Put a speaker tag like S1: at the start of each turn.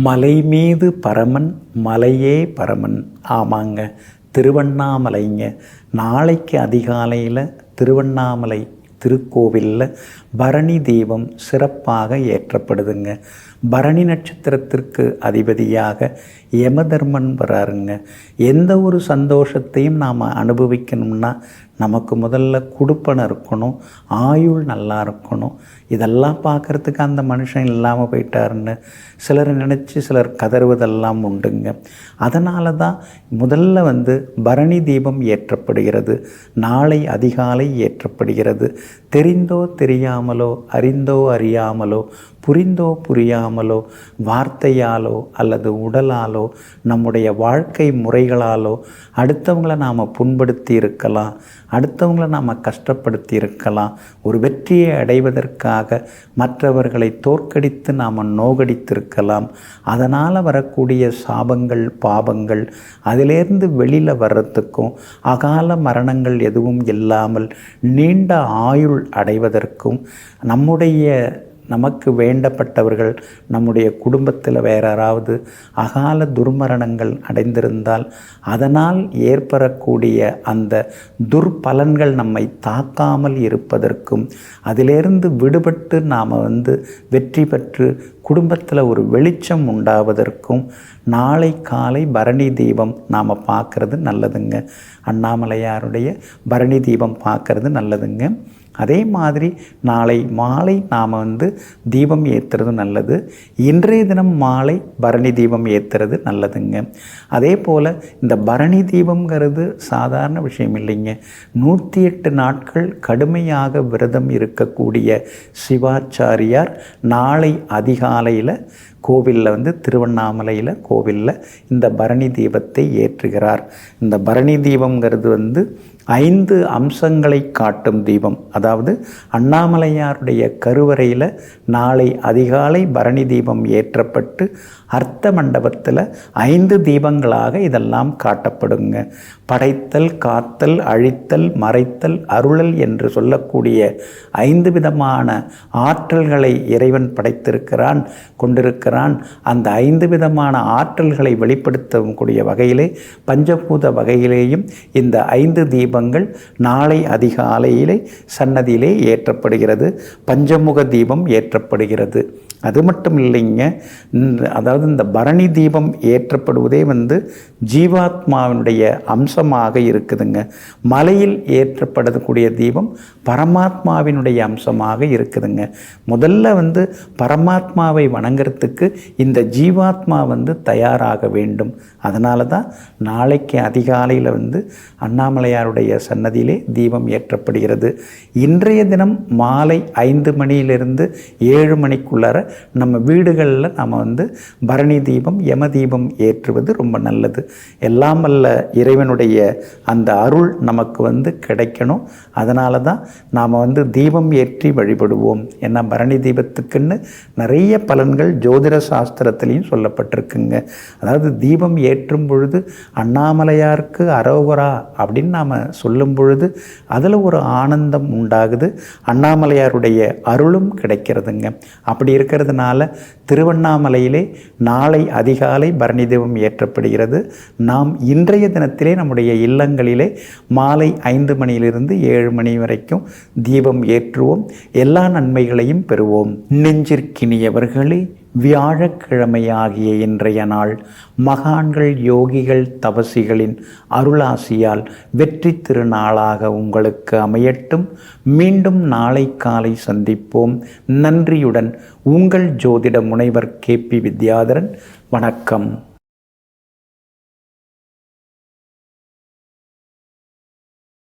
S1: மலை மீது பரமன் மலையே பரமன். ஆமாங்க, திருவண்ணாமலைங்க. நாளைக்கு அதிகாலையில் திருவண்ணாமலை திருக்கோவிலில் பரணி தீபம் சிறப்பாக ஏற்றப்படுதுங்க. பரணி நட்சத்திரத்திற்கு அதிபதியாக யமதர்மன் வராருங்க. எந்த ஒரு சந்தோஷத்தையும் நாம் அனுபவிக்கணும்னா நமக்கு முதல்ல குடுப்பனை இருக்கணும், ஆயுள் நல்லா இருக்கணும். இதெல்லாம் பார்க்குறதுக்கு அந்த மனுஷன் இல்லாமல் போயிட்டாருன்னு சிலர் நினச்சி சிலர் கதறுவதெல்லாம் உண்டுங்க. அதனால தான் முதல்ல பரணி தீபம் ஏற்றப்படுகிறது. நாளை அதிகாலை ஏற்றப்படுகிறது. தெரிந்தோ தெரியாமலோ, அறிந்தோ அறியாமலோ, புரிந்தோ புரியாமலோ, வார்த்தையாலோ அல்லது உடலாலோ, நம்முடைய வாழ்க்கை முறைகளாலோ அடுத்தவங்களை நாம் புண்படுத்தி இருக்கலாம், அடுத்தவங்களை நாம் கஷ்டப்படுத்தி இருக்கலாம். ஒரு வெற்றியை அடைவதற்காக மற்றவர்களை தோற்கடித்து நாம் நோகடித்திருக்கலாம். அதனால் வரக்கூடிய சாபங்கள், பாபங்கள், அதிலேருந்து வெளியில் வர்றதுக்கும் அகால மரணங்கள் எதுவும் இல்லாமல் நீண்ட ஆயுள் அடைவதற்கும் நமக்கு வேண்டப்பட்டவர்கள் நம்முடைய குடும்பத்தில் வேற யாராவது அகால துர்மரணங்கள் அடைந்திருந்தால் அதனால் ஏற்படக்கூடிய அந்த துர்பலன்கள் நம்மை தாக்காமல் இருப்பதற்கும் அதிலிருந்து விடுபட்டு நாம் வெற்றி பெற்று குடும்பத்தில் ஒரு வெளிச்சம் உண்டாவதற்கும் நாளை காலை பரணி தீபம் நாம் பார்க்குறது நல்லதுங்க. அண்ணாமலையாருடைய பரணி தீபம் பார்க்குறது நல்லதுங்க. அதே மாதிரி நாளை மாலை நாம் தீபம் ஏற்றுறது நல்லது. இன்றைய தினம் மாலை பரணி தீபம் ஏற்றுறது நல்லதுங்க. அதே போல் இந்த பரணி தீபம்ங்கிறது சாதாரண விஷயம் இல்லைங்க. 108 நாட்கள் கடுமையாக விரதம் இருக்கக்கூடிய சிவாச்சாரியார் நாளை அதிகாலையில் கோவிலில் திருவண்ணாமலையில் கோவிலில் இந்த பரணி தீபத்தை ஏற்றுகிறார். இந்த பரணி தீபம்ங்கிறது 5 அம்சங்களை காட்டும் தீபம். அதாவது அண்ணாமலையாருடைய கருவறையில் நாளை அதிகாலை பரணி தீபம் ஏற்றப்பட்டு அர்த்த மண்டபத்தில் 5 தீபங்களாக இதெல்லாம் காட்டப்படுங்க. படைத்தல், காத்தல், அழித்தல், மறைத்தல், அருளல் என்று சொல்லக்கூடிய 5 விதமான ஆற்றல்களை இறைவன் படைத்திருக்கிறான், கொண்டிருக்கிறான். அந்த 5 விதமான ஆற்றல்களை வெளிப்படுத்தக்கூடிய வகையிலே பஞ்சபூத வகையிலேயும் இந்த 5 தீபங்கள் நாளை அதிகாலையிலே சன்னதியிலே ஏற்றப்படுகிறது. பஞ்சமுக தீபம் ஏற்றப்படுகிறது. அது மட்டும் இல்லைங்க, அதாவது இந்த பரணி தீபம் ஏற்றப்படுவதே ஜீவாத்மாவினுடைய அம்சமாக இருக்குதுங்க. மலையில் ஏற்றப்படக்கூடிய தீபம் பரமாத்மாவினுடைய அம்சமாக இருக்குதுங்க. முதல்ல பரமாத்மாவை வணங்குறதுக்கு இந்த ஜீவாத்மா தயாராக வேண்டும். அதனால தான் நாளைக்கு அதிகாலையில் அண்ணாமலையாருடைய சன்னதியிலே தீபம் ஏற்றப்படுகிறது. இன்றைய தினம் மாலை 5 மணியிலிருந்து 7 மணிக்குள்ளார நம்ம வீடுகளில் நாம் பரணி தீபம், யம தீபம் ஏற்றுவது ரொம்ப நல்லது. எல்லாம் வல்ல இறைவனுடைய அந்த அருள் நமக்கு கிடைக்கணும். அதனால தான் நாம் தீபம் ஏற்றி வழிபடுவோம். ஏன்னா பரணி தீபத்துக்குன்னு நிறைய பலன்கள் ஜோதிட சாஸ்திரத்திலையும் சொல்லப்பட்டிருக்குங்க. அதாவது தீபம் ஏற்றும் பொழுது அண்ணாமலையாருக்கு அரோகரா அப்படின்னு நாம் சொல்லும் பொழுது அதில் ஒரு ஆனந்தம் உண்டாகுது. அண்ணாமலையாருடைய அருளும் கிடைக்கிறதுங்க. அப்படி இருக்கிறதுனால திருவண்ணாமலையிலே நாளை அதிகாலை பரணி தீபம் ஏற்றப்படுகிறது. நாம் இன்றைய தினத்திலே நம்முடைய இல்லங்களிலே மாலை 5 மணியிலிருந்து 7 மணி வரைக்கும் தீபம் ஏற்றுவோம். எல்லா நன்மைகளையும் பெறுவோம். நெஞ்சிற்கினியவர்களே, வியாழக்கிழமையாகிய இன்றைய நாள் மகான்கள், யோகிகள், தவசிகளின் அருளாசியால் வெற்றி திருநாளாக உங்களுக்கு அமையட்டும். மீண்டும் நாளை காலை சந்திப்போம். நன்றியுடன் உங்கள் ஜோதிட முனைவர் KP வித்யாதரன். வணக்கம்.